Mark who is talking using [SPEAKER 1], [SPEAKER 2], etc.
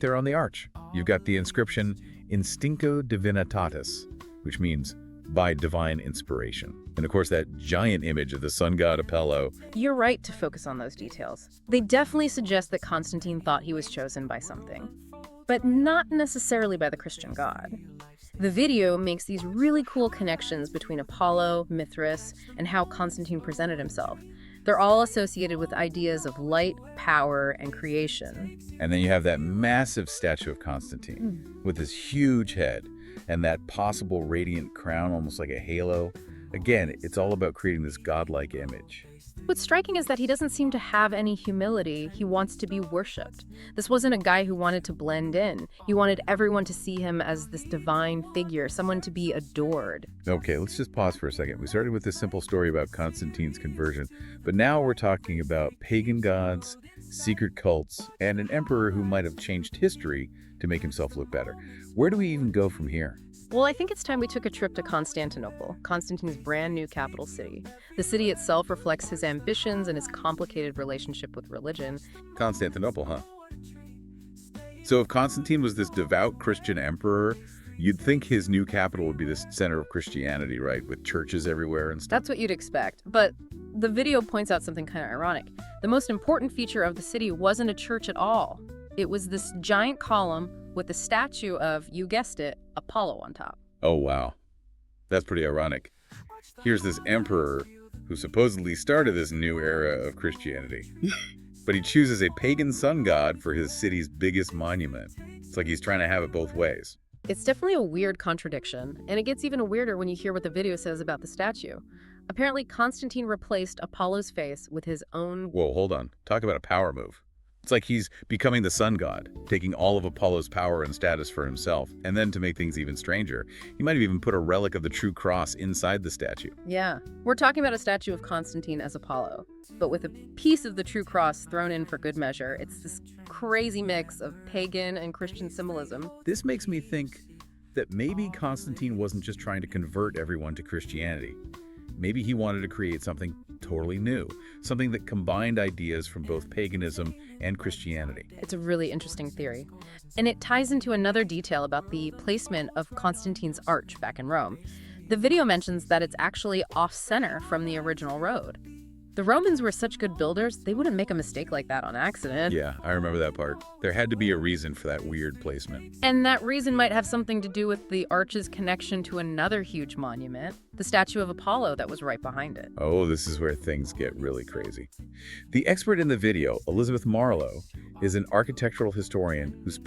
[SPEAKER 1] There on the arch, you've got the inscription Instinco Divinitatis, which means by divine inspiration. And of course, that giant image of the sun god Apollo.
[SPEAKER 2] You're right to focus on those details. They definitely suggest that Constantine thought he was chosen by something, but not necessarily by the Christian god. The video makes these really cool connections between Apollo, Mithras, and how Constantine presented himself. They're all associated with ideas of light, power, and creation.
[SPEAKER 1] And then you have that massive statue of Constantine with this huge head and that possible radiant crown, almost like a halo. Again, it's all about creating this godlike image.
[SPEAKER 2] What's striking is that he doesn't seem to have any humility. He wants to be worshipped. This wasn't a guy who wanted to blend in. He wanted everyone to see him as this divine figure, someone to be adored.
[SPEAKER 1] Okay, let's just pause for a second. We started with this simple story about Constantine's conversion, but now we're talking about pagan gods, secret cults, and an emperor who might have changed history to make himself look better. Where do we even go from here?
[SPEAKER 2] Well, I think it's time we took a trip to Constantinople, Constantine's brand new capital city. The city itself reflects his ambitions and his complicated relationship with religion.
[SPEAKER 1] Constantinople, huh? So if Constantine was this devout Christian emperor, you'd think his new capital would be the center of Christianity, right? With churches everywhere and stuff.
[SPEAKER 2] That's what you'd expect. But the video points out something kind of ironic. The most important feature of the city wasn't a church at all. It was this giant column with a statue of, you guessed it, Apollo on top.
[SPEAKER 1] Oh, wow. That's pretty ironic. Here's this emperor who supposedly started this new era of Christianity. But he chooses a pagan sun god for his city's biggest monument. It's like he's trying to have it both ways.
[SPEAKER 2] It's definitely a weird contradiction, and it gets even weirder when you hear what the video says about the statue. Apparently, Constantine replaced Apollo's face with his own...
[SPEAKER 1] Whoa, hold on. Talk about a power move. It's like he's becoming the sun god, taking all of Apollo's power and status for himself. And then to make things even stranger, he might have even put a relic of the true cross inside the statue.
[SPEAKER 2] Yeah, we're talking about a statue of Constantine as Apollo, but with a piece of the true cross thrown in for good measure. It's this crazy mix of pagan and Christian symbolism.
[SPEAKER 1] This makes me think that maybe Constantine wasn't just trying to convert everyone to Christianity. Maybe he wanted to create something totally new, something that combined ideas from both paganism and Christianity.
[SPEAKER 2] It's a really interesting theory. And it ties into another detail about the placement of Constantine's arch back in Rome. The video mentions that it's actually off-center from the original road. The Romans were such good builders, they wouldn't make a mistake like that on accident.
[SPEAKER 1] Yeah, I remember that part. There had to be a reason for that weird placement.
[SPEAKER 2] And that reason might have something to do with the arch's connection to another huge monument, the statue of Apollo that was right behind it.
[SPEAKER 1] Oh, this is where things get really crazy. The expert in the video, Elizabeth Marlowe, is an architectural historian who specializes